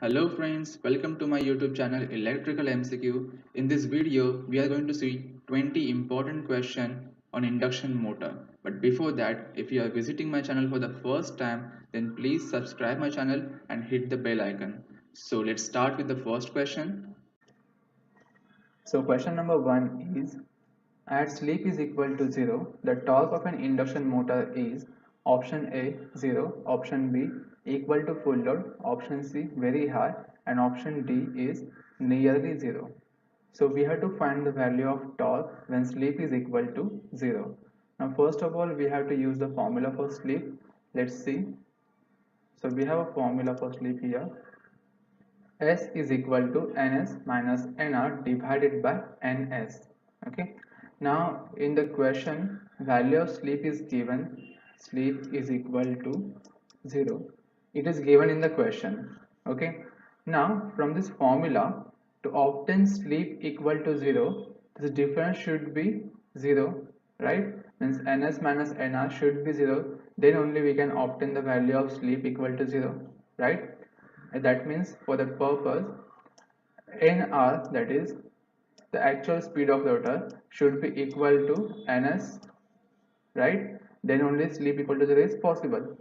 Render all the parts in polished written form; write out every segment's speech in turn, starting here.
Hello friends, welcome to my YouTube channel Electrical MCQ. In this video, we are going to see 20 important questions on induction motor. But before that, if you are visiting my channel for the first time, then please subscribe my channel and hit the bell icon. So let's start with the first question. So question number 1 is, at sleep is equal to 0, the torque of an induction motor is option A 0, option B equal to full load, option C very high, and option D is nearly 0. So we have to find the value of torque when sleep is equal to 0. Now first of all we have to use the formula for sleep. Let's see. So we have a formula for sleep here. S is equal to Ns minus Nr divided by Ns. Okay. Now in the question, value of sleep is given. Sleep is equal to 0. It is given in the question. Okay. Now from this formula, to obtain sleep equal to 0, this difference should be 0, right? Means Ns minus Nr should be 0. Then only we can obtain the value of sleep equal to 0, right? And that means for that purpose, nr, that is the actual speed of the rotor, should be equal to ns, right? Then only sleep equal to 0 is possible.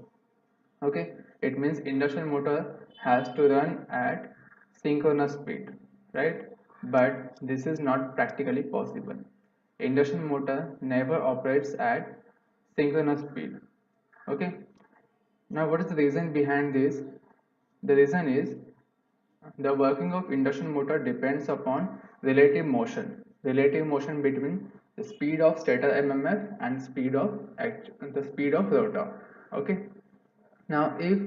Okay, it means induction motor has to run at synchronous speed, right? But this is not practically possible. Induction motor never operates at synchronous speed. Okay, now what is the reason behind this? The reason is the working of induction motor depends upon relative motion between the speed of stator mmf and the speed of rotor. Okay. Now, if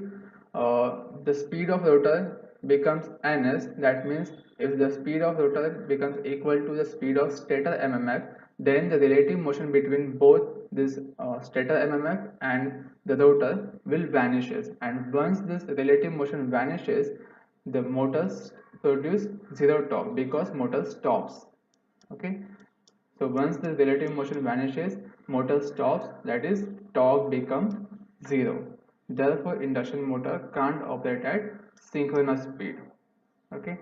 the speed of rotor becomes ns, that means if the speed of rotor becomes equal to the speed of stator mmf, then the relative motion between both this stator mmf and the rotor will vanishes. And once this relative motion vanishes, the motors produce zero torque because motor stops. Okay. So once the relative motion vanishes, motor stops, that is torque becomes 0. Therefore, induction motor can't operate at synchronous speed. Okay.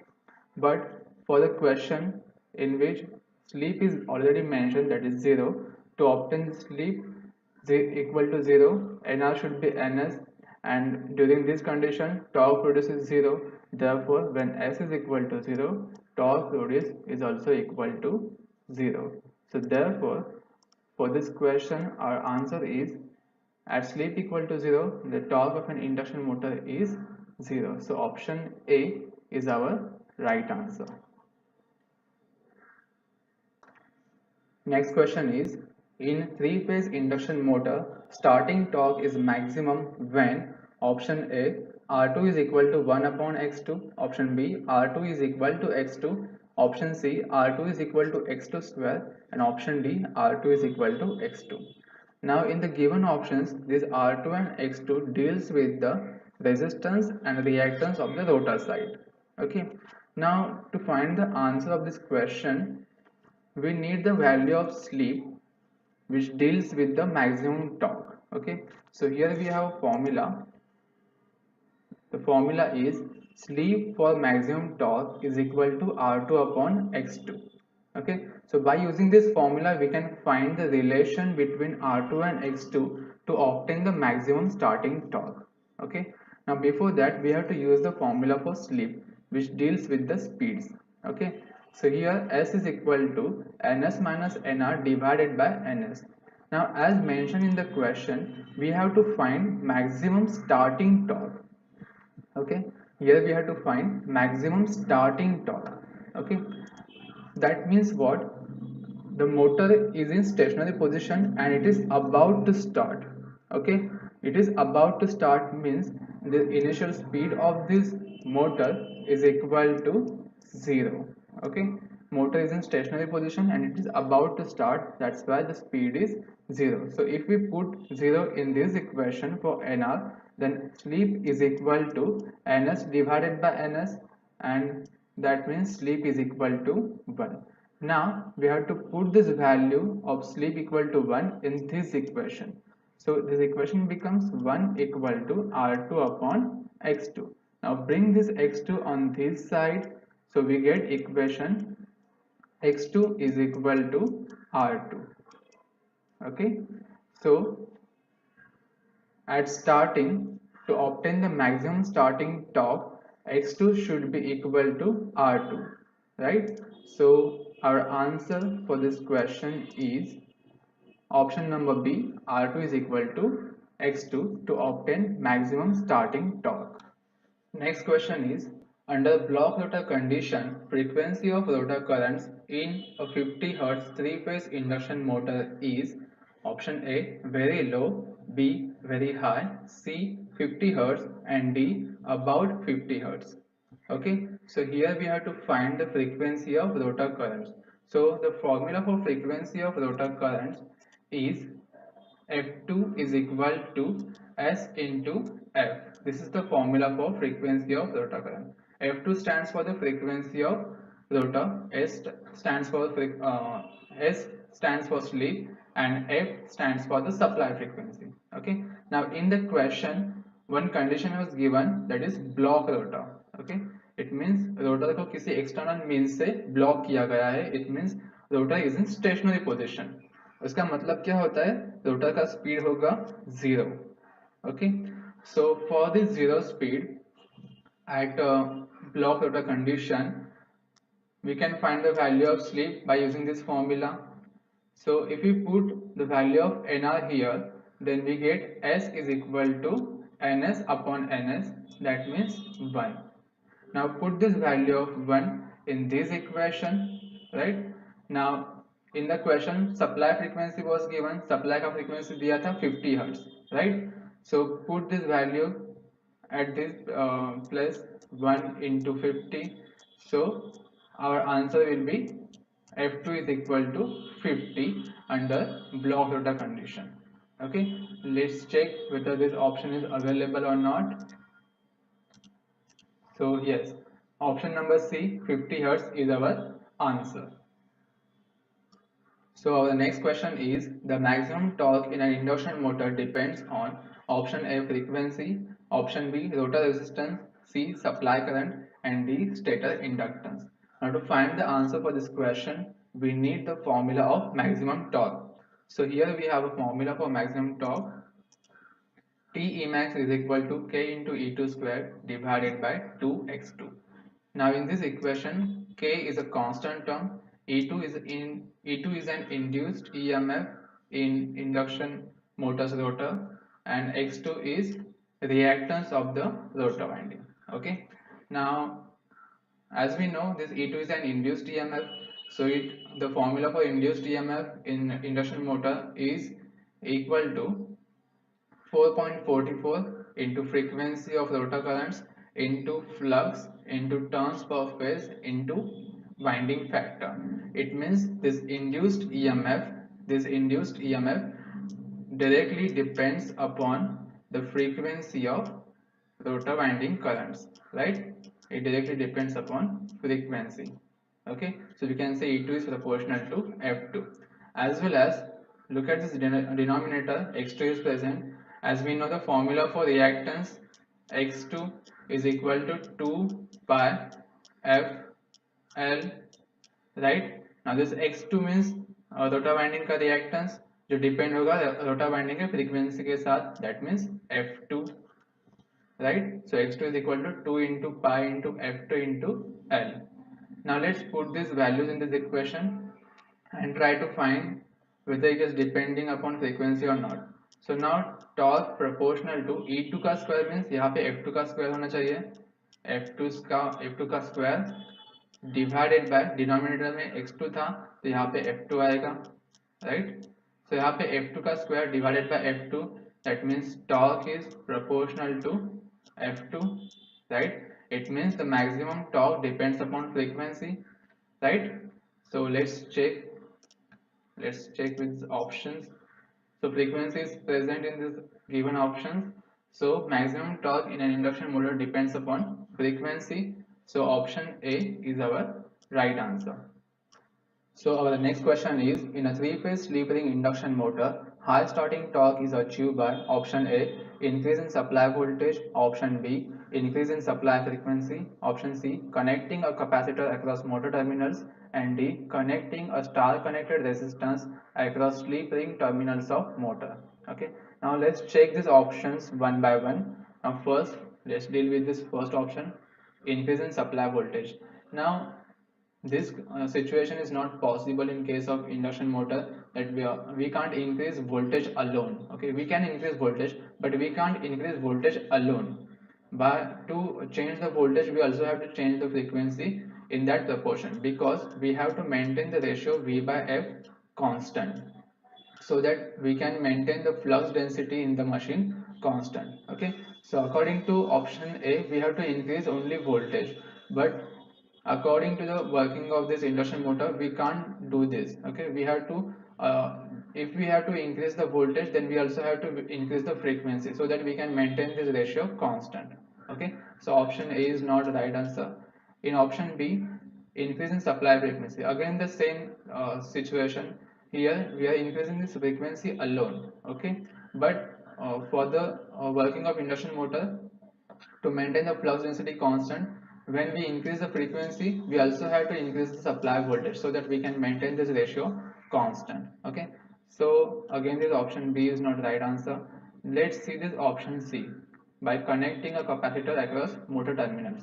But for the question in which sleep is already mentioned, that is 0, to obtain sleep equal to 0, nr should be ns, and during this condition torque produces 0. Therefore, when s is equal to 0, torque produced is also equal to 0. So therefore, for this question our answer is, at sleep equal to 0, the torque of an induction motor is 0. So option A is our right answer. Next question is, in three-phase induction motor, starting torque is maximum when option A R2 is equal to 1 upon X2, option B R2 is equal to X2, option C R2 is equal to X2 square, and option D R2 is equal to X2. Now in the given options, this R2 and X2 deals with the resistance and reactance of the rotor side. Okay. Now to find the answer of this question, we need the value of sleep which deals with the maximum torque. Okay, so here we have a formula. The formula is sleep for maximum torque is equal to R2 upon X2. Okay, so by using this formula we can find the relation between R2 and X2 to obtain the maximum starting torque. Okay, now before that we have to use the formula for sleep which deals with the speeds. Okay, so here S is equal to Ns minus Nr divided by Ns. Now as mentioned in the question, we have to find maximum starting torque. Okay, here we have to find maximum starting torque. Okay, that means what? The motor is in stationary position and it is about to start. Okay, it is about to start means the initial speed of this motor is equal to 0. Okay, motor is in stationary position and it is about to start, that's why the speed is 0. So if we put 0 in this equation for nr, then sleep is equal to ns divided by ns, and that means sleep is equal to 1. Now we have to put this value of sleep equal to 1 in this equation. So this equation becomes 1 equal to R2 upon X2. Now bring this x2 on this side, so we get equation x2 is equal to R2. Okay, so at starting, to obtain the maximum starting torque, x2 should be equal to R2, right? So our answer for this question is option number B, R2 is equal to x2 to obtain maximum starting torque. Next question is, under block rotor condition, frequency of rotor currents in a 50 Hz three-phase induction motor is option A very low, B very high, C 50 Hz and D about 50 Hz. Okay, so here we have to find the frequency of rotor currents. So the formula for frequency of rotor currents is F2 is equal to S into F. This is the formula for frequency of rotor current. F2 stands for the frequency of rotor, stands for S stands for slip, and F stands for the supply frequency. Okay. Now in the question, one condition was given, that is block rotor. Okay. It means rotor को किसी external means से block किया गया है. It means rotor is in stationary position. उसका मतलब क्या होता है, रोटर का स्पीड होगा 0. Okay, so for this 0 speed at block rotor condition, we can find the value of slip by using this formula. So if we put the value of nr here, then we get S is equal to ns upon ns, that means 1. Now put this value of 1 in this equation, right? Now in the question supply frequency was given, supply का frequency दिया था 50 Hz, right? So put this value at this plus 1 into 50, so our answer will be F2 is equal to 50 under block rotor condition. Okay, let's check whether this option is available or not. So yes, option number C, 50 Hz is our answer. So our next question is, the maximum torque in an induction motor depends on option A frequency, option B rotor resistance, C supply current, and D stator inductance. Now to find the answer for this question, we need the formula of maximum torque. So here we have a formula for maximum torque. T Emax is equal to K into E2 square divided by 2x2. Now in this equation, K is a constant term, E2 is an induced EMF in induction motor's rotor, and X2 is reactance of the rotor winding. Okay. Now as we know, this E2 is an induced EMF, so the formula for induced EMF in induction motor is equal to 4.44 into frequency of rotor currents into flux into turns per phase into winding factor. It means this induced EMF directly depends upon the frequency of rotor winding currents, right? It directly depends upon frequency. Okay, so we can say E2 is proportional to F2. As well as, look at this denominator, X2 is present. As we know the formula for reactance, X2 is equal to 2 pi F L, right? Now this X2 means rotor winding का reactance जो depend होगा rotor winding के frequency के साथ, that means F2, right? So X2 is equal to 2 into pi into F2 into L. Now let's put these values in this equation and try to find whether it is depending upon frequency or not. So now torque proportional to E2 का square means यहाँ पे F2 का square होना चाहिए, F2 का square divided by denominator में X2 था तो यहाँ पे F2 आएगा, right? So यहाँ पे F2 का square divided by F2, that means torque is proportional to F2, right? It means the maximum torque depends upon frequency, right? So let's check with options. So frequency is present in this given options. So maximum torque in an induction motor depends upon frequency. So option A is our right answer. So our next question is, in a three-phase sleep ring induction motor, high starting torque is achieved by option A increase in supply voltage, option B increase in supply frequency. Option C, connecting a capacitor across motor terminals. And D, connecting a star connected resistance across slip ring terminals of motor. Okay, now let's check these options one by one. Now first, let's deal with this first option, increase in supply voltage. Now this situation is not possible in case of induction motor, that we can't increase voltage alone. Okay, we can increase voltage, but we can't increase voltage alone. But to change the voltage, we also have to change the frequency in that proportion, because we have to maintain the ratio V by F constant, so that we can maintain the flux density in the machine constant. Okay, so according to option A, we have to increase only voltage, but according to the working of this induction motor, we can't do this. Okay, we have to if we have to increase the voltage, then we also have to increase the frequency, so that we can maintain this ratio constant. Okay, so option A is not the right answer. In option B, increase in supply frequency, again the same situation. Here we are increasing this frequency alone. Okay, but for the working of induction motor, to maintain the flux density constant, when we increase the frequency, we also have to increase the supply voltage, so that we can maintain this ratio constant. Okay, so again this option B is not the right answer. Let's see this option C, by connecting a capacitor across motor terminals.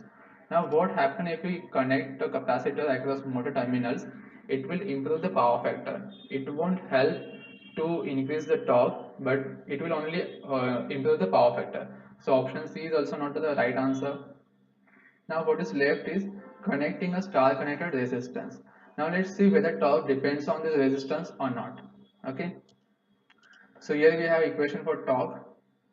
Now what happens if we connect a capacitor across motor terminals? It will improve the power factor. It won't help to increase the torque, but it will only improve the power factor. So option C is also not the right answer. Now what is left is connecting a star connected resistance. Now let's see whether torque depends on this resistance or not. Okay, so here we have equation for torque.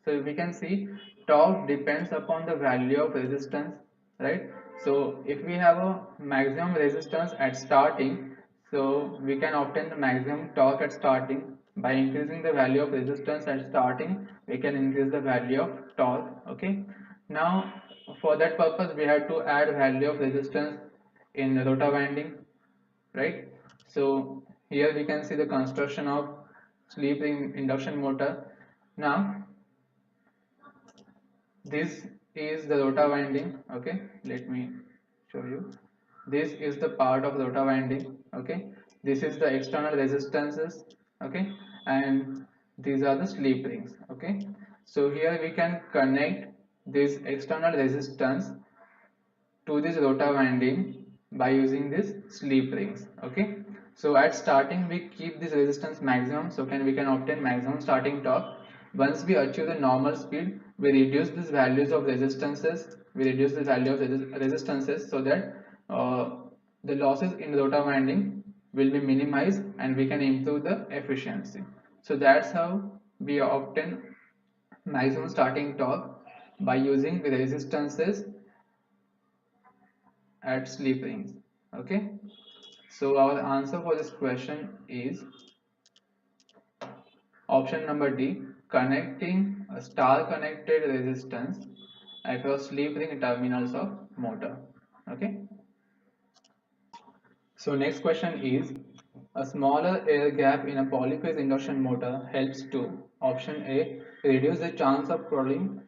So we can see torque depends upon the value of resistance, right? So if we have a maximum resistance at starting, so we can obtain the maximum torque at starting. By increasing the value of resistance at starting, we can increase the value of torque. Okay, now for that purpose, we have to add value of resistance in the rotor winding, right? So here we can see the construction of slip ring induction motor. Now this is the rotor winding. Okay, let me show you. This is the part of rotor winding. Okay, this is the external resistances. Okay, and these are the slip rings. Okay, so here we can connect this external resistance to this rotor winding by using this slip rings. Okay, so at starting we keep this resistance maximum, so we can obtain maximum starting torque. Once we achieve the normal speed, we reduce these values of resistances, so that the losses in rotor winding will be minimized and we can improve the efficiency. So that's how we obtain maximum starting torque, by using the resistances at slip rings. Okay, so our answer for this question is option number D, connecting a star connected resistance across slip ring terminals of motor. Okay, so next question is, a smaller air gap in a polyphase induction motor helps to option A, reduce the chance of crawling.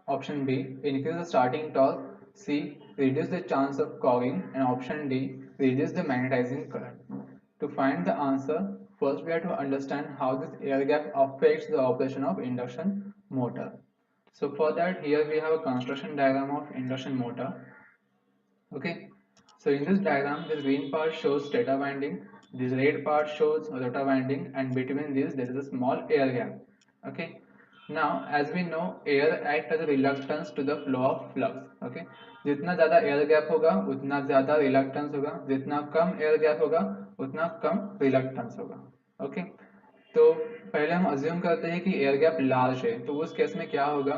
Option B, increase the starting torque. C, reduce the chance of cogging. And option D, reduce the magnetizing current. To find the answer, first we have to understand how this air gap affects the operation of induction motor. So for that, here we have a construction diagram of induction motor. Okay, so in this diagram, this green part shows stator winding, this red part shows rotor winding, and between these there is a small air gap. Okay, now as we know, air acts as a reluctance to the flow of flux. Okay, जितना ज़्यादा air gap होगा उतना ज़्यादा reluctance होगा, जितना कम air gap होगा उतना कम reluctance होगा. Okay, तो पहले हम assume करते हैं कि air gap large है, तो उस केस में क्या होगा?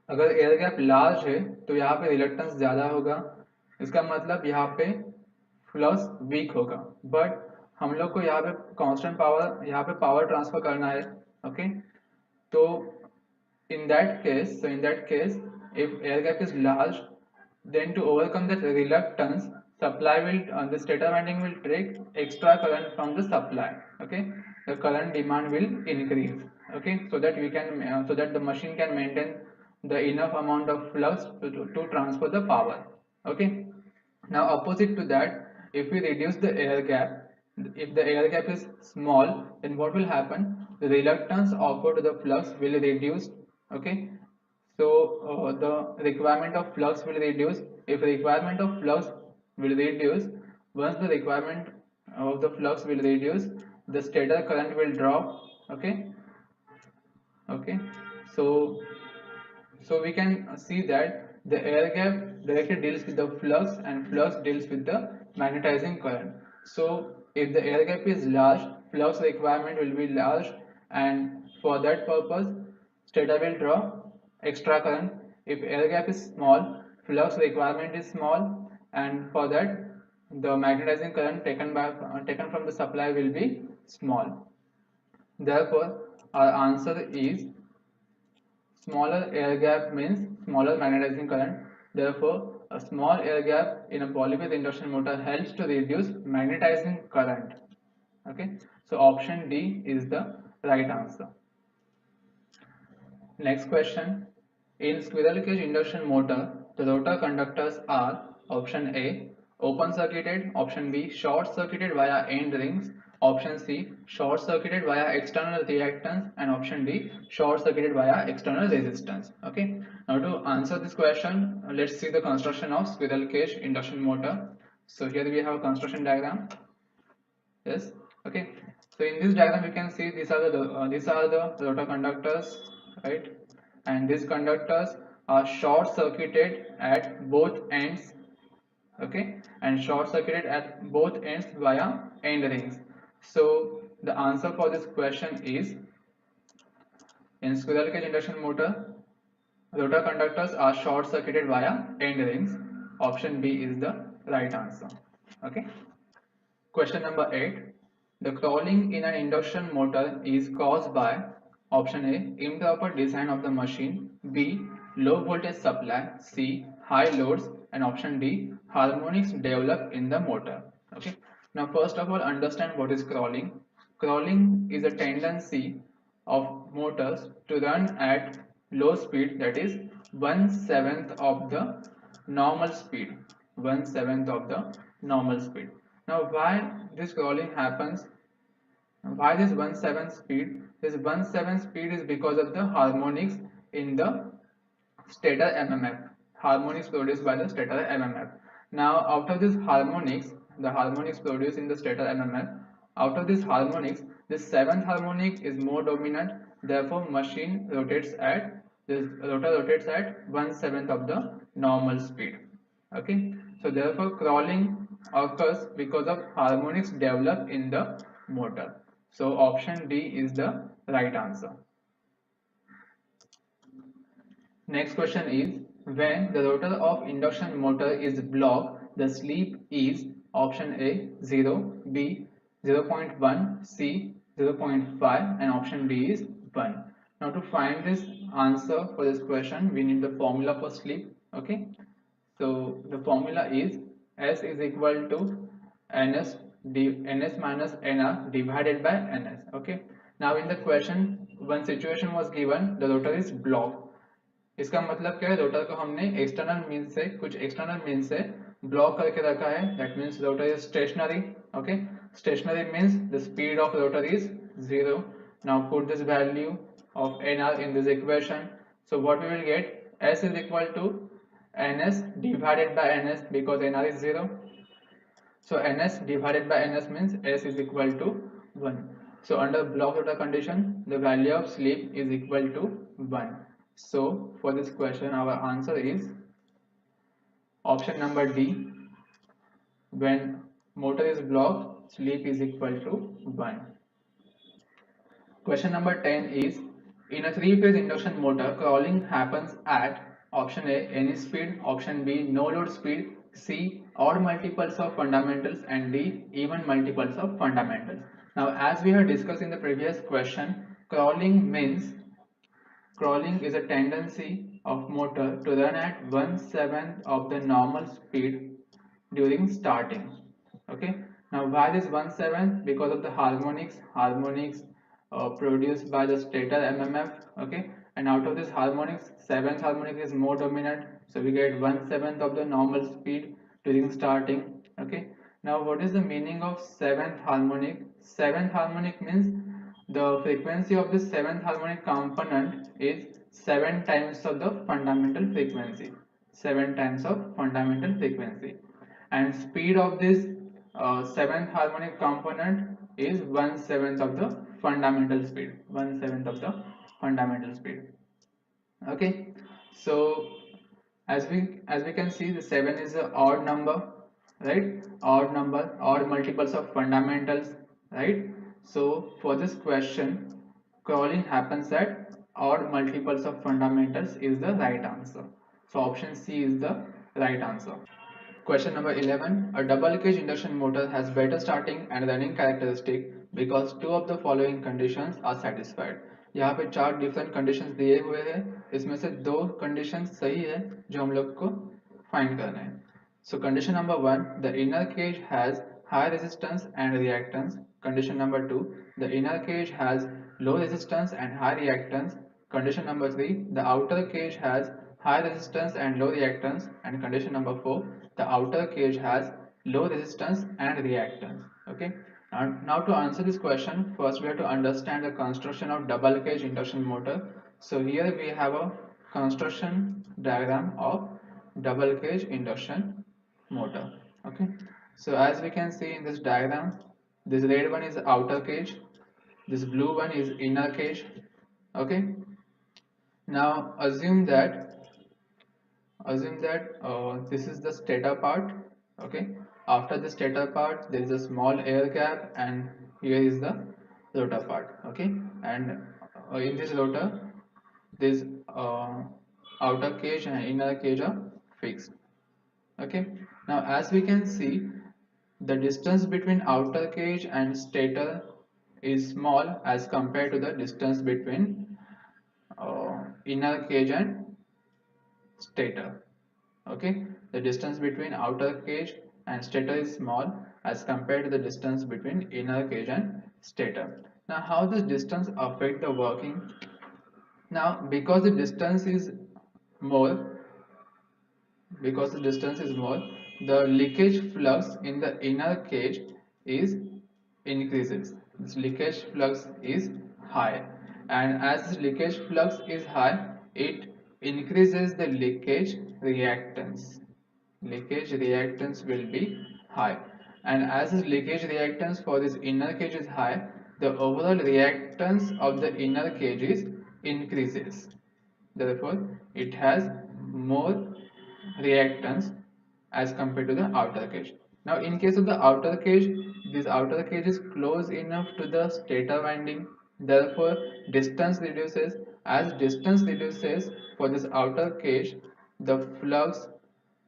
अगर एयर गैप लार्ज है तो यहाँ पे रिलक्टेंस ज़्यादा होगा, इसका मतलब यहाँ पे फ्लक्स वीक होगा, बट हम लोग को यहाँ पे कांस्टेंट पावर, यहाँ पे पावर ट्रांसफर करना है. ओके, तो in that case if air gap is large, then to overcome that reluctance, supply will the stator winding will take extra current from the supply. Okay, the current demand will increase. Okay, so that we can so that the machine can maintain the enough amount of flux to transfer the power. Okay. Now opposite to that, if we reduce the air gap, if the air gap is small, then what will happen? The reluctance offered to the flux will reduce. Okay. So the requirement of flux will reduce. If requirement of flux will reduce, once the requirement of the flux will reduce, the stator current will drop. Okay. Okay. So we can see that the air gap directly deals with the flux and flux deals with the magnetizing current. So if the air gap is large, flux requirement will be large, and for that purpose stator will draw extra current. If air gap is small, flux requirement is small, and for that the magnetizing current taken from the supply will be small. Therefore our answer is smaller air gap means smaller magnetizing current. Therefore, a small air gap in a polyphase induction motor helps to reduce magnetizing current. Okay, so option D is the right answer. Next question. In squirrel cage induction motor, the rotor conductors are option A open circuited, option B short circuited via end rings, option C short circuited via external reactance, and option D short circuited via external resistance. Okay. Now to answer this question, let's see the construction of squirrel cage induction motor. So here we have a construction diagram. Yes. Okay. So in this diagram, you can see these are the rotor conductors, right? And these conductors are short circuited at both ends. Okay, and short circuited at both ends via end rings. So the answer for this question is in squirrel cage induction motor, rotor conductors are short circuited via end rings. Option B is the right answer. Okay. Question number 8. The crawling in an induction motor is caused by option A improper design of the machine, B low voltage supply, C high loads, and option D harmonics develop in the motor. Okay. Now first of all understand what is crawling. Crawling is a tendency of motors to run at low speed, that is 1/7 of the normal speed. 1/7 of the normal speed. Now why this crawling happens? Why this 1/7 speed? This 1/7 speed is because of the harmonics in the stator MMF. Harmonics produced by the stator MMF. Now out of this harmonics, the harmonics produced in the stator MMF, out of this harmonics, this 7th harmonic is more dominant. Therefore machine rotates at this rotor rotates at 1/7 of the normal speed. Okay, so therefore crawling occurs because of harmonics developed in the motor. So option D is the right answer. Next question is, when the rotor of induction motor is blocked, the slip is option A 0, B 0.1, C 0.5, and option D is 1. Now to find this answer for this question, we need the formula for slip. Okay, so the formula is S is equal to ns minus nr divided by ns. Okay, now in the question one situation was given, the rotor is blocked. इसका मतलब क्या है, rotor को हमने external mean से कुछ external mean से block करके रखा है. That means rotor is stationary. Okay, stationary means the speed of rotor is 0. Now put this value of nr in this equation. So what we will get, S is equal to ns divided by ns because nr is 0. So ns divided by ns means S is equal to 1. So under block rotor condition, the value of slip is equal to 1. So for this question our answer is option number D. When motor is blocked, slip is equal to 1. Question number 10 is, in a 3-phase induction motor, crawling happens at option A any speed, option B no load speed, C odd multiples of fundamentals, and D even multiples of fundamentals. Now as we have discussed in the previous question, crawling is a tendency of motor to run at 1/7 of the normal speed during starting. Okay, now why this 1/7? Because of the harmonics produced by the stator MMF. Okay, and out of this harmonics, seventh harmonic is more dominant, so we get 1/7 of the normal speed during starting. Okay, now what is the meaning of seventh harmonic? Seventh harmonic means the frequency of the seventh harmonic component is 7 times of the fundamental frequency. 7 times of fundamental frequency, and speed of this seventh harmonic component is 1/7 of the fundamental speed. 1/7 of the fundamental speed. Okay, so as we can see, the 7 is an odd number, right? Odd number, odd multiples of fundamentals, right? So for this question, crawling happens at odd multiples of fundamentals is the right answer. So option C is the right answer. Question number 11. A double cage induction motor has better starting and running characteristic because two of the following conditions are satisfied. यहाँ पे चार different conditions दिए हुए हैं, इसमें से दो conditions सही है जो हम लोग को find करना है. So condition number 1, the inner cage has high resistance and reactance. Condition number 2, the inner cage has low resistance and high reactance. Condition number 3, the outer cage has high resistance and low reactance. And condition number 4, the outer cage has low resistance and reactance. Okay, now to answer this question, first we have to understand the construction of double cage induction motor. So here we have a construction diagram of double cage induction motor. Okay, so as we can see in this diagram, this red one is outer cage, this blue one is inner cage. Okay, now assume that this is the stator part. Okay, after the stator part there is a small air gap, and here is the rotor part. Okay, and in this rotor this outer cage and inner cage are fixed. Okay, now as we can see, the distance between outer cage and stator is small as compared to the distance between inner cage and stator. Okay, the distance between outer cage and stator is small as compared to the distance between inner cage and stator. Now how does distance affect the working? Now more because the distance is more, the leakage flux in the inner cage is increases. This leakage flux is high, and as this leakage flux is high, it increases the leakage reactance. Leakage reactance will be high, and as this leakage reactance for this inner cage is high, the overall reactance of the inner cage is increases. Therefore it has more reactance as compared to the outer cage. Now in case of the outer cage, this outer cage is close enough to the stator winding, therefore distance reduces. As distance reduces for this outer cage, the flux,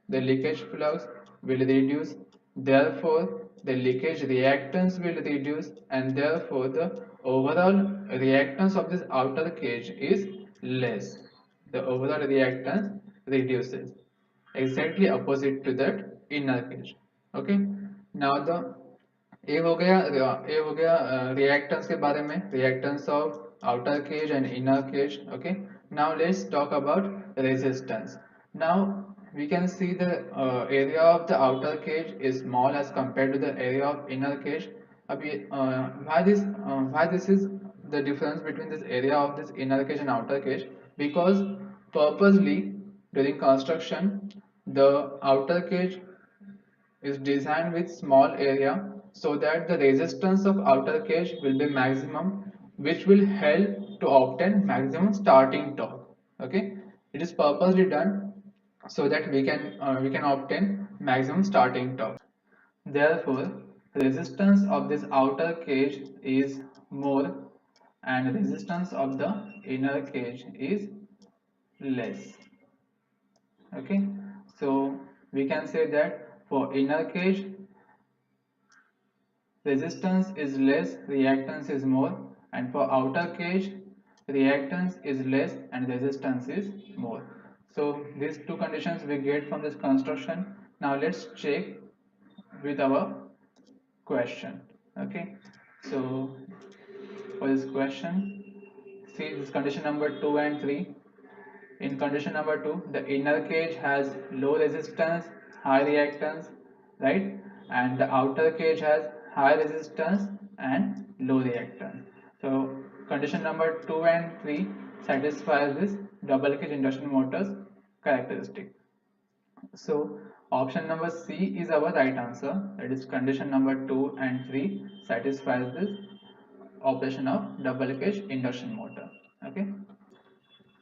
the leakage flux will reduce, therefore the leakage reactance will reduce, and therefore the overall reactance of this outer cage is less. The overall reactance reduces, exactly opposite to that inner cage. Okay, now the ये हो गया reactance के बारे में, reactance of outer cage and inner cage. Okay, now let's talk about resistance. Now we can see the area of the outer cage is small as compared to the area of inner cage. अभी why this is the difference between this area of this inner cage and outer cage? Because purposely during construction the outer cage is designed with small area so that the resistance of outer cage will be maximum, which will help to obtain maximum starting torque. Okay, it is purposely done so that we can obtain maximum starting torque. Therefore resistance of this outer cage is more and resistance of the inner cage is less. Okay, so we can say that for inner cage resistance is less, reactance is more, and for outer cage reactance is less and resistance is more. So these two conditions we get from this construction. Now let's check with our question. Okay, so for this question, see this condition number 2 and 3. In condition number 2, the inner cage has low resistance, high reactance, right? And the outer cage has high resistance and low reactance. So condition number 2 and 3 satisfies this double cage induction motor's characteristic. So option number C is our right answer. That is condition number 2 and 3 satisfies this operation of double cage induction motor. Okay.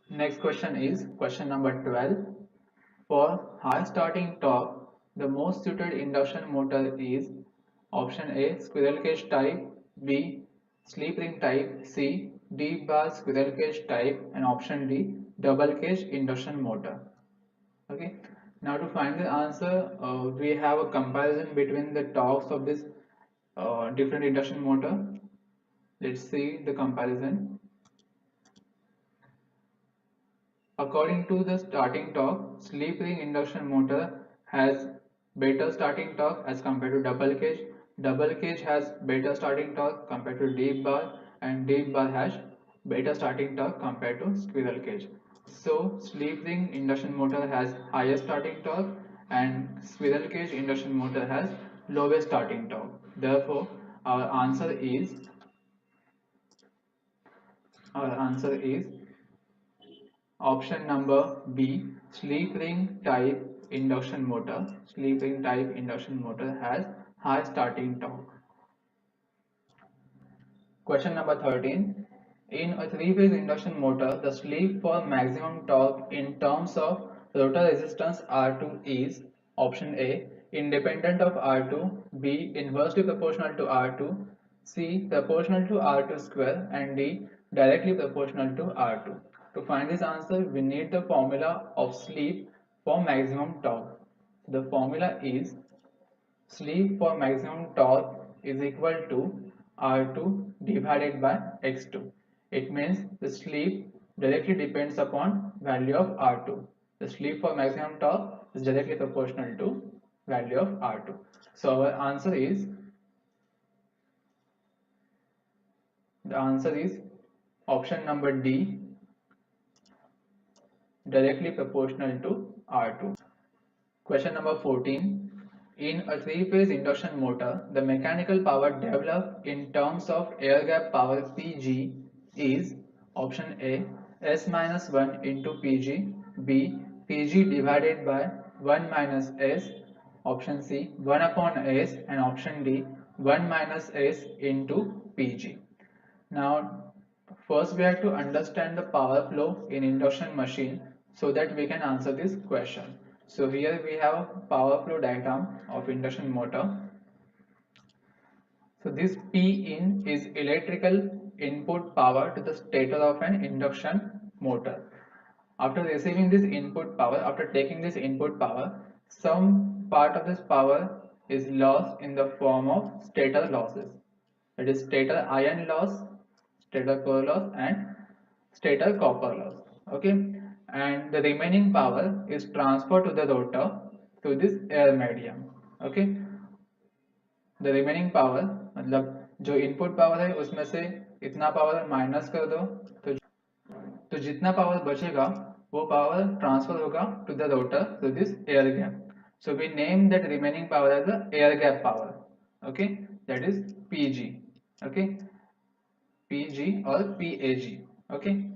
Next question is question number 12. For high starting torque, the most suited induction motor is option A squirrel cage type, B slip ring type, C D bar squirrel cage type, and option D double cage induction motor. Okay. Now to find the answer, we have a comparison between the torques of this different induction motor. Let's see the comparison. According to the starting torque, slip ring induction motor has better starting torque as compared to double cage. Double cage has better starting torque compared to deep bar, and deep bar has better starting torque compared to squirrel cage. So slip ring induction motor has higher starting torque and squirrel cage induction motor has lowest starting torque. Therefore, our answer is our answer is option number B, slip ring type induction motor. Slip ring type induction motor has high starting torque. Question number 13. In a three-phase induction motor, the slip for maximum torque in terms of rotor resistance R2 is option A, independent of R2, B, inversely proportional to R2, C, proportional to R2 square, and D, directly proportional to R2. To find this answer, we need the formula of slip for maximum torque. The formula is slip for maximum torque is equal to R2 divided by X2. It means the slip directly depends upon value of R2. The slip for maximum torque is directly proportional to value of R2. So our answer is option number D, directly proportional to R2. Question number 14. In a three-phase induction motor, the mechanical power developed in terms of air gap power Pg is option A S minus 1 into Pg, B Pg divided by 1 minus S, option C 1 upon S, and option D 1 minus S into Pg. Now first we have to understand the power flow in induction machine so that we can answer this question. So here we have a power flow diagram of induction motor. So this P in is electrical input power to the stator of an induction motor. After receiving this input power, after taking this input power, some part of this power is lost in the form of stator losses. That is stator iron loss, stator core loss, and stator copper loss. Okay, and the remaining power is transferred to the rotor through this air medium. Okay, the remaining power मतलब जो input power है उसमें से इतना power minus कर दो तो जितना पावर बचेगा वो पावर ट्रांसफर होगा to the rotor through this air gap. So we name that remaining power as the air gap power. Okay, that is Pg. Okay, Pg or Pag. Okay,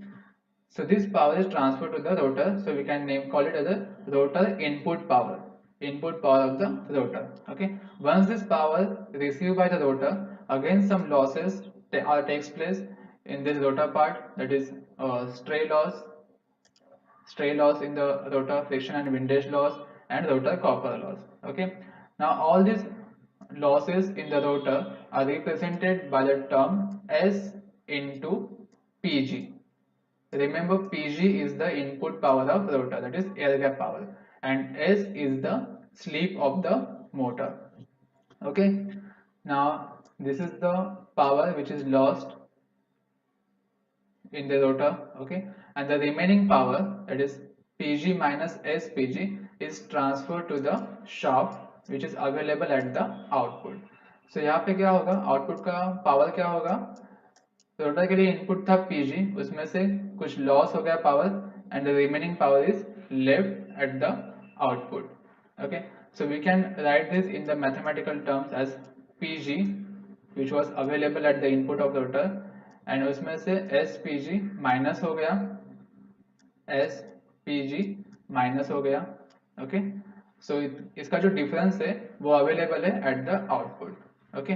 so this power is transferred to the rotor, so we can call it as a rotor input power. Input power of the rotor. Okay, once this power received by the rotor, again some losses takes place in this rotor part, that is stray loss in the rotor, friction and windage loss, and rotor copper loss. Okay, now all these losses in the rotor are represented by the term S into Pg. Remember, Pg is the input power of rotor, that is air gap power, and S is the slip of the motor. Okay, now this is the power which is lost in the rotor. Okay, and the remaining power, that is Pg minus SPg, is transferred to the shaft which is available at the output. So यहाँ पे क्या होगा, output का power क्या होगा, rotor के लिए input था Pg, उसमें से कुछ लॉस हो गया power and the remaining power is left at the output. Okay, so we can write this in the mathematical terms as Pg which was available at the input of the rotor and उसमें से SPG minus हो गया, SPG minus हो गया. Okay, सो इसका जो difference है वो अवेलेबल है at the output. Okay,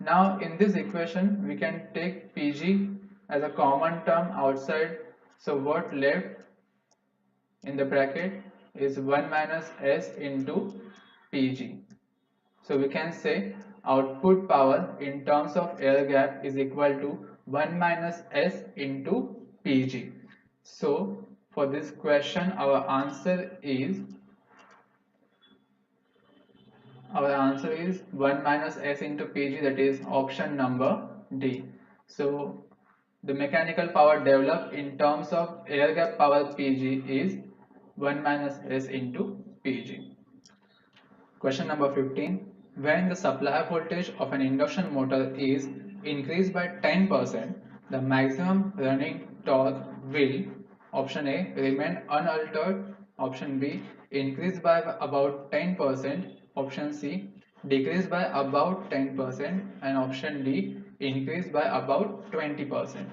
now in this equation we can take Pg as a common term outside, so what left in the bracket is 1 minus S into Pg. So we can say output power in terms of air gap is equal to 1 minus S into Pg. So for this question our answer is 1 minus S into Pg, that is option number D. So the mechanical power developed in terms of air gap power Pg is 1 minus S into Pg. Question number 15. When the supply voltage of an induction motor is increased by 10%, the maximum running torque will, option A, remain unaltered, option B, increase by about 10%, option C, decrease by about 10%, and option D, increase by about 20%.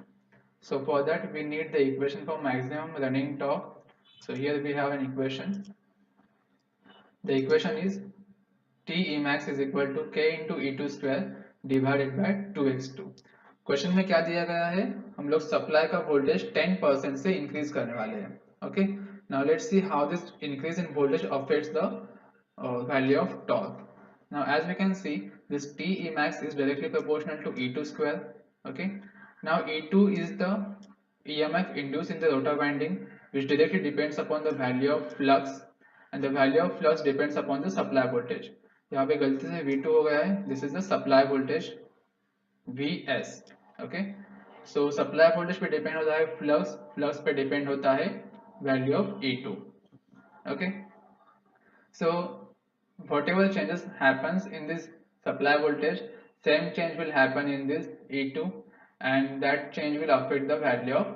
So for that we need the equation for maximum running torque. So here we have an equation. The equation is T Emax is equal to K into E2 square divided by 2x2. Question में क्या दिया गया है, हम लोग supply का voltage 10% से increase करने वाले हैं. Okay, now let's see how this increase in voltage affects the value of torque. Now as we can see, this T Emax is directly proportional to E2 square. Okay, now E2 is the EMF induced in the rotor winding, which directly depends upon the value of flux, and the value of flux depends upon the supply voltage. यहाँ पे गलती से V2 हो गया है, this is the supply voltage Vs. Okay, so supply voltage पे depend होता है flux, flux पे डिपेंड होता है value of E2. Okay, so whatever changes happens in this supply voltage, same change will happen in this E2, and that change will affect the value of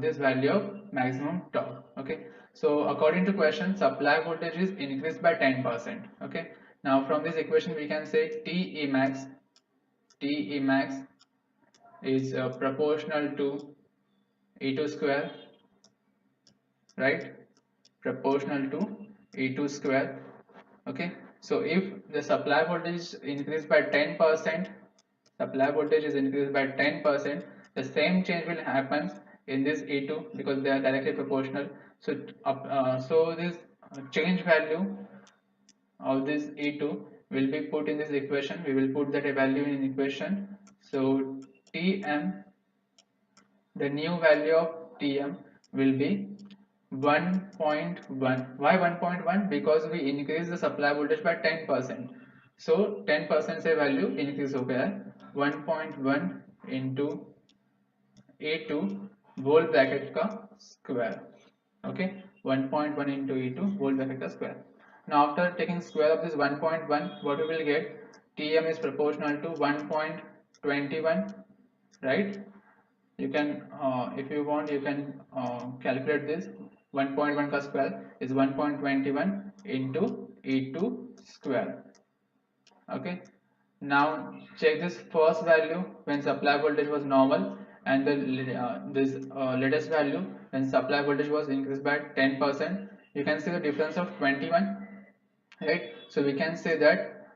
this value of maximum torque. Okay, so according to question, supply voltage is increased by 10%. Okay, now from this equation we can say T Emax is proportional to E2 square, right? Proportional to E2 square. Okay, so if the supply voltage is increased by 10%, supply voltage is increased by 10%, the same change will happen in this E2 because they are directly proportional. So so this change value of this E2 will be put in this equation. We will put that value in equation. So Tm, the new value of Tm will be 1.1. Why 1.1? Because we increase the supply voltage by 10%. So 10% से value increase हो गया है. 1.1 into E2 whole bracket का square. Okay, 1.1 into E2 whole bracket का square. Now after taking square of this 1.1, what we will get? Tm is proportional to 1.21, right? You can if you want you can calculate this. 1.1 का square is 1.21 into E2 square. Okay, now check this first value when supply voltage was normal, and the this latest value when supply voltage was increased by 10%. You can see the difference of 21, right? So we can say that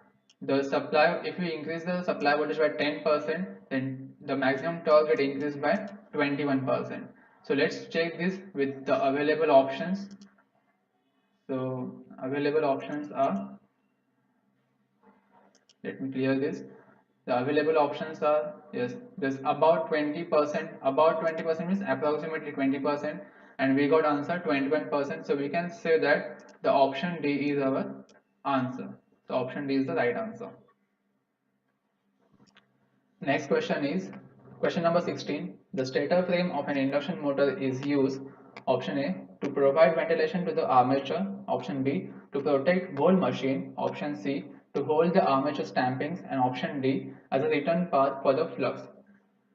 the supply, if we increase the supply voltage by 10%, then the maximum torque get increased by 21%. So let's check this with the available options. So available options are, let me clear this. The available options are, yes, there's about 20%. About 20% means approximately 20%, and we got answer 21%. So we can say that the option D is our answer. So option D is the right answer. Next question is question number 16. The stator frame of an induction motor is used, option A, to provide ventilation to the armature, option B, to protect whole machine, option C, to hold the armature stampings, and option D, as a return path for the flux.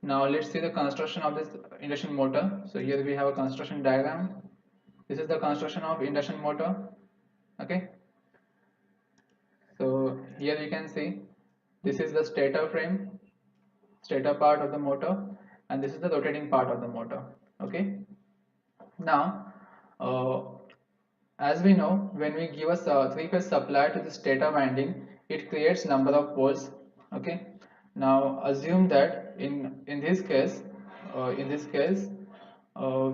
Now let's see the construction of this induction motor. So here we have a construction diagram. This is the construction of induction motor. Okay, so here you can see this is the stator frame, stator part of the motor, and this is the rotating part of the motor. Okay, now as we know, when we give us a three-phase supply to the stator winding, it creates number of poles. Okay. Now assume that in this case,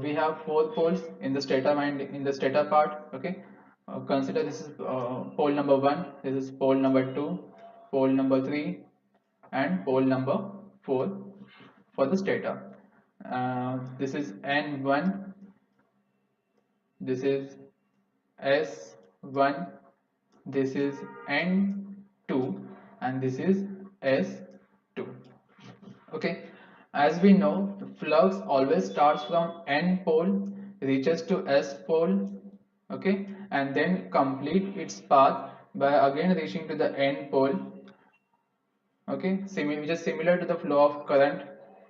we have four poles in the stator winding, in the stator part. Okay. Consider this is pole number one. This is pole number two, pole number three, and pole number four for the stator. This is N1. This is S1, this is N2, and this is S2. Okay, as we know, the flux always starts from N pole, reaches to S pole, okay, and then complete its path by again reaching to the N pole. Okay, which is similar to the flow of current.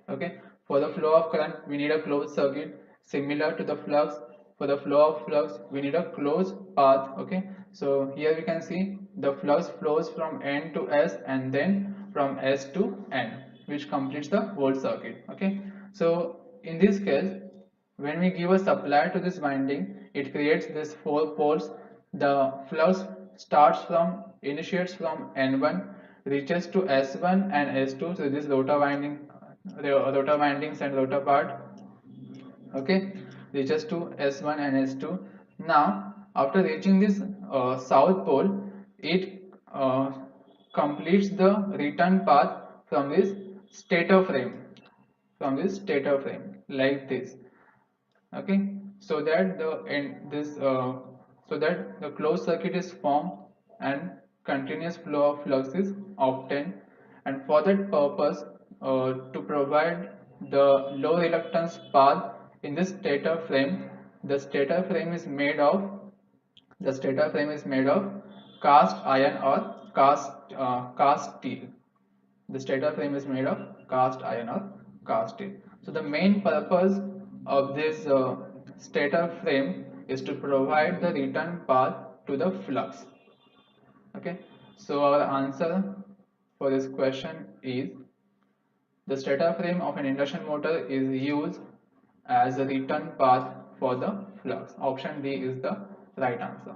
Okay, for the flow of current we need a closed circuit. Similar to the flux, for the flow of flux we need a closed path. Okay, so here we can see the flux flows from N to S and then from S to N, which completes the whole circuit. Okay, so in this case, when we give a supply to this winding, it creates these four poles. The flux initiates from N1, reaches to S1 and S2. So this rotor windings and rotor part. Okay, reaches to S1 and S2. Now, after reaching this south pole, it completes the return path from this stator frame, like this. Okay, so that the closed circuit is formed and continuous flow of flux is obtained. And for that purpose, to provide the low reluctance path in this stator frame, the stator frame is made of cast iron or cast steel. The stator frame is made of cast iron or cast steel. So the main purpose of this stator frame is to provide the return path to the flux. Okay, so our answer for this question is the stator frame of an induction motor is used as a return path for the flux. Option D is the right answer.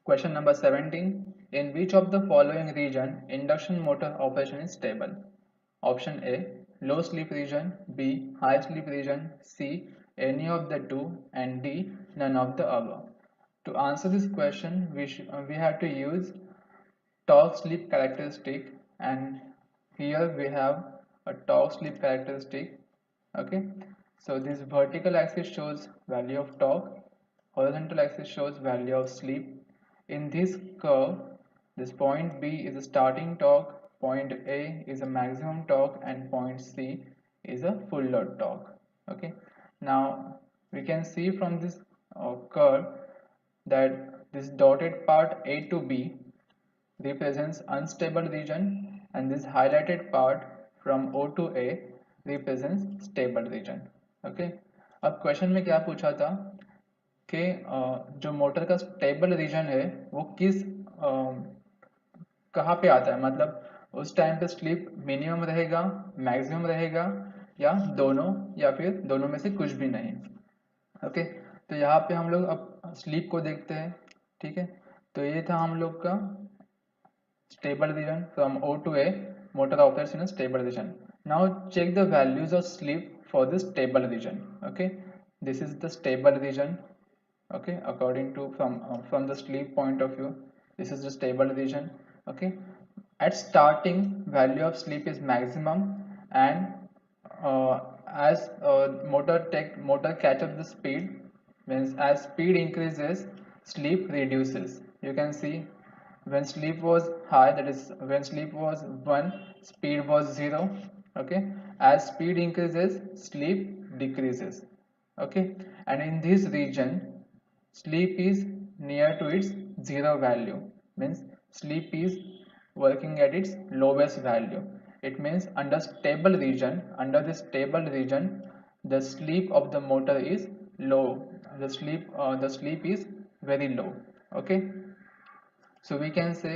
Question number 17. In which of the following region induction motor operation is stable? Option A, low slip region, B, high slip region, C, any of the two, and D, none of the above. To answer this question, we have to use torque slip characteristic, and here we have a torque slip characteristic. Okay, so this vertical axis shows value of torque, horizontal axis shows value of slip. In this curve, this point B is a starting torque, point A is a maximum torque, and point C is a full load torque. Okay, now we can see from this curve that this dotted part A to B represents unstable region, and this highlighted part from O to A represents stable region. Okay, अब question में क्या पूछा था कि जो motor का stable reason है वो कहाँ पे आता है, मतलब उस टाइम पे स्लिप मिनिमम रहेगा, मैक्सिमम रहेगा, या दोनों, या फिर दोनों में से कुछ भी नहीं. ओके, तो यहाँ पे हम लोग अब स्लिप को देखते हैं. ठीक है, तो ये था हम लोग का stable region. From O to A, motor operates in a stable region. Now check the values of slip for this stable region. Okay, this is the stable region. Okay, according to from the slip point of view, this is the stable region. Okay, at starting value of slip is maximum, and as motor catch up the speed, means as speed increases, slip reduces. You can see when slip was high, that is when slip was 1, speed was 0. Okay, as speed increases, slip decreases. Okay, and in this region slip is near to its 0 value, means slip is working at its lowest value. it means under stable region, under this stable region, the sleep of the motor is low. The sleep is very low. Okay, so we can say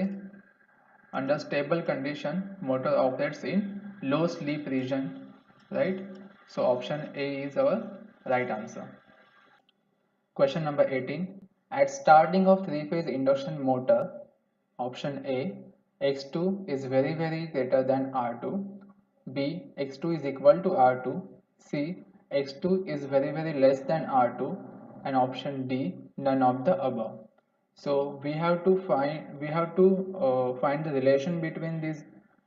under stable condition motor operates in low sleep region, right? So option A is our right answer. Question number 18. At starting of three-phase induction motor, option A, X2 is very greater than R2. B, X2 is equal to R2. C, X2 is very less than R2. And option D, none of the above. So we have to find the relation between these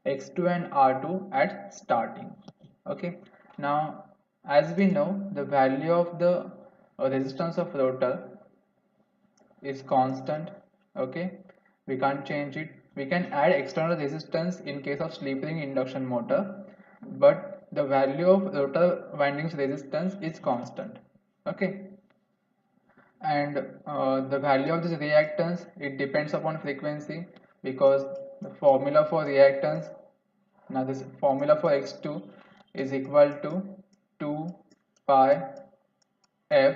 X2 and R2 at starting. Okay. Now, as we know, the value of the resistance of rotor is constant. Okay, we can't change it. We can add external resistance in case of slip ring induction motor, but the value of rotor windings resistance is constant. Okay, and the value of this reactance, it depends upon frequency, because the formula for reactance, now this formula for x2 is equal to 2 pi f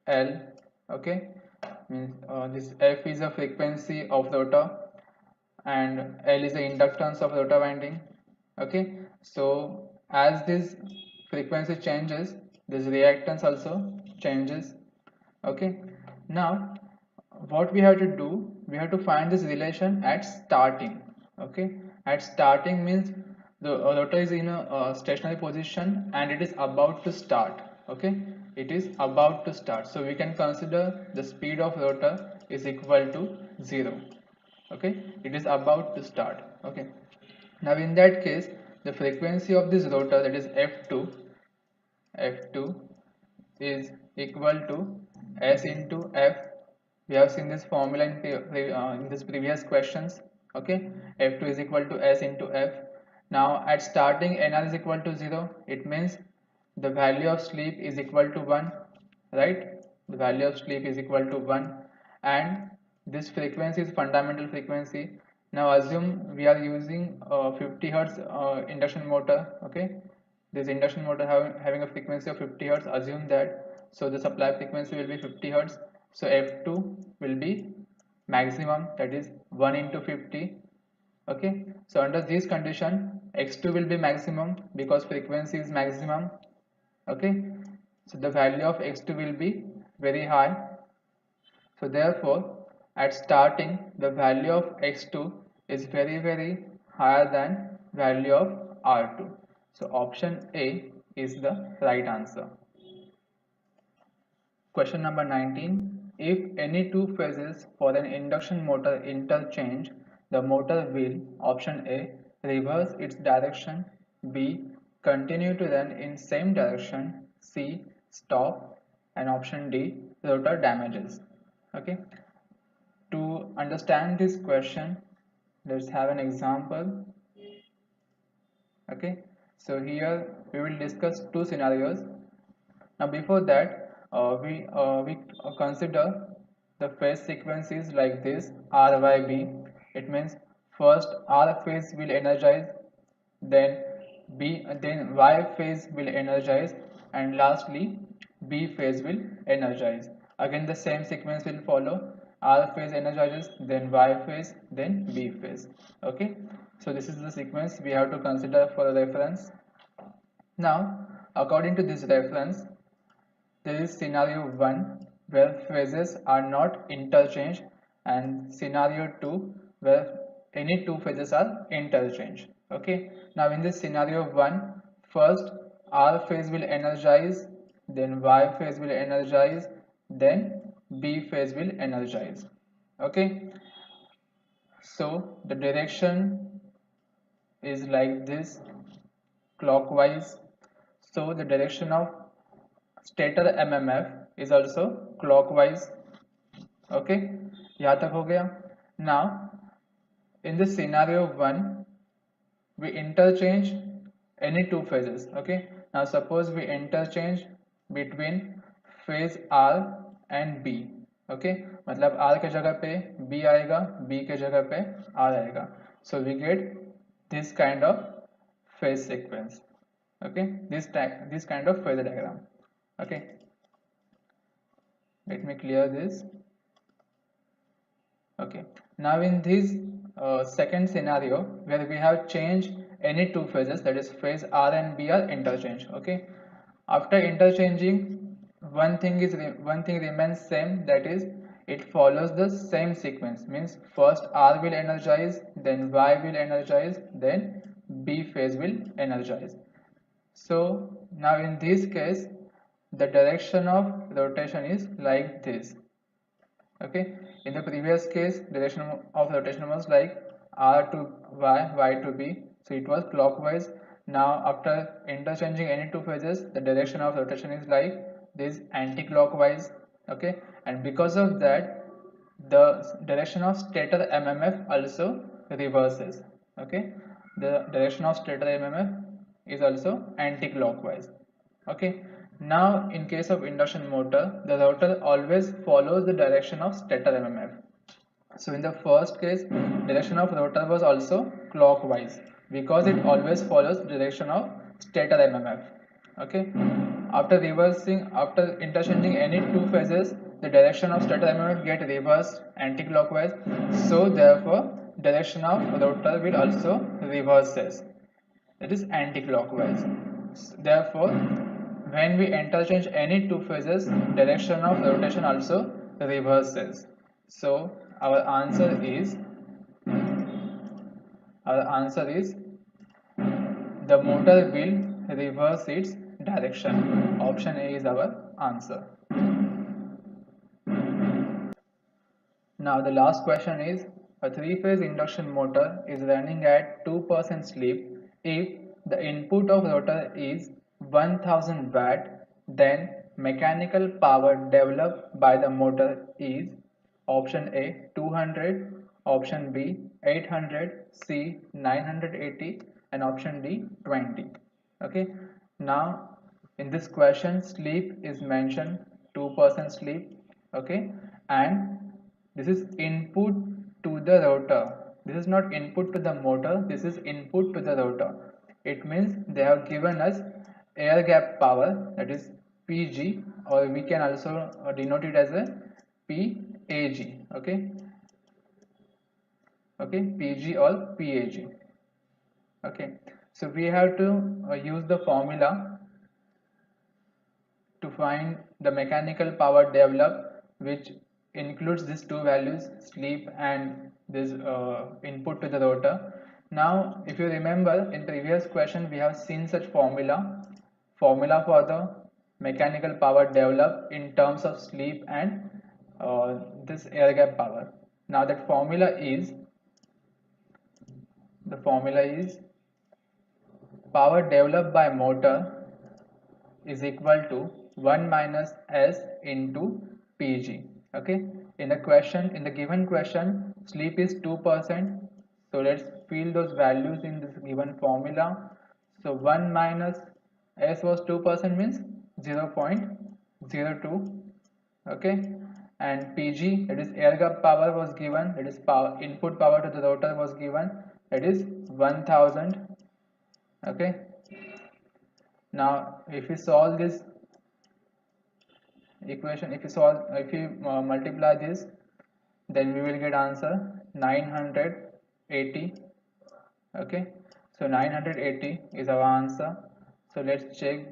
L. Okay, means this F is a frequency of rotor and L is the inductance of rotor winding. Okay, so as this frequency changes, this reactance also changes. Okay, now what we have to do, we have to find this relation at starting. Okay, at starting means the rotor is in a stationary position and it is about to start. Okay, it is about to start, so we can consider the speed of rotor is equal to 0. Okay, it is about to start. Okay, now in that case, the frequency of this rotor, that is f2 is equal to s into f. We have seen this formula in this previous questions. Okay, f2 is equal to s into f. Now at starting nr is equal to 0, it means the value of sleep is equal to 1, right? The value of sleep is equal to 1, and this frequency is fundamental frequency. Now assume we are using 50 hertz induction motor. Okay, this induction motor having a frequency of 50 hertz, assume that, so the supply frequency will be 50 hertz, so f2 will be maximum, that is 1 into 50. Okay, so under this condition x2 will be maximum because frequency is maximum. Okay, so the value of x2 will be very high, so therefore at starting the value of x2 is very higher than value of r2. So option A is the right answer. Question number 19. If any two phases for an induction motor interchange, the motor will, option A, reverse its direction, B, continue to run in same direction, C, stop, and option D, rotor damages. Okay. To understand this question, let's have an example. Okay. So here we will discuss two scenarios. Now before that, we consider the phase sequences like this R by B. It means first R phase will energize, then Y phase will energize, and lastly B phase will energize. Again the same sequence will follow. R phase energizes, then Y phase, then B phase. Okay, so this is the sequence we have to consider for reference. Now according to this reference, there is scenario 1 where phases are not interchanged, and scenario 2 where any two phases are interchanged. Okay, now in this scenario 1, first R phase will energize, then Y phase will energize, then B phase will energize. Okay, so the direction is like this, clockwise. So the direction of stator mmf is also clockwise. Okay, यहाँ तक हो गया. Now in this scenario 1, we interchange any two phases. Okay, now suppose we interchange between phase R and B. Okay, मतलब R के जगह पे B आएगा, B के जगह पे R आएगा. So we get this kind of phase sequence. Okay, this kind of phasor diagram. Okay, let me clear this. Okay, now in this second scenario where we have changed any two phases, that is phase R and B are interchanged. Okay, after interchanging, one thing remains same, that is it follows the same sequence, means first R will energize, then Y will energize, then B phase will energize. So now in this case the direction of rotation is like this. Okay, in the previous case direction of rotation was like R to Y, Y to B, so it was clockwise. Now after interchanging any two phases, the direction of rotation is like this, anti-clockwise. Okay, and because of that the direction of stator mmf also reverses. Okay, the direction of stator mmf is also anti-clockwise. Okay, now in case of induction motor, the rotor always follows the direction of stator mmf. So in the first case, direction of rotor was also clockwise because it always follows direction of stator mmf. Okay, after interchanging any two phases, the direction of stator mmf get reversed anti-clockwise, so therefore direction of rotor will also reverses, that is anti-clockwise. Therefore, when we interchange any two phases, direction of rotation also reverses. So our answer is the motor will reverse its direction. Option A is our answer. Now the last question is, a three-phase induction motor is running at 2% sleep. If the input of rotor is 1000 watt, then mechanical power developed by the motor is option A 200, option B 800, C 980 and option D 20. Okay, now in this question sleep is mentioned, 2% sleep. Okay, and this is input to the rotor. This is not input to the motor, this is input to the rotor. It means they have given us air gap power, that is Pg, or we can also denote it as a PAG. Okay, Pg or PAG. Okay, so we have to use the formula to find the mechanical power developed, which includes these two values, sleep and this input to the rotor. Now if you remember, in previous question we have seen such formula for the mechanical power developed in terms of sleep and this air gap power. Now that formula is power developed by motor is equal to 1 minus S into Pg. Okay, in the given question, sleep is 2%. So let's fill those values in this given formula. So 1 minus S was 2%, means 0.02. Okay, and Pg, that is air gap power, was given, that is input power to the rotor was given, that is 1000. Okay, now if we solve this equation, if you multiply this, then we will get answer 980. Okay, so 980 is our answer. So let's check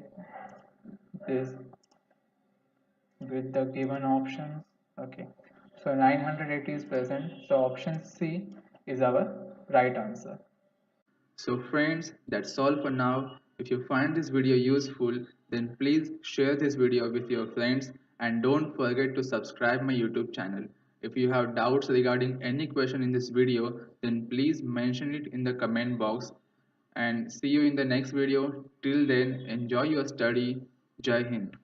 this with the given options. Okay, so 980 is present, so option C is our right answer. So friends, that's all for now. If you find this video useful, then please share this video with your friends and don't forget to subscribe my YouTube channel. If you have doubts regarding any question in this video, then please mention it in the comment box, and see you in the next video. Till then, enjoy your study. Jai Hind.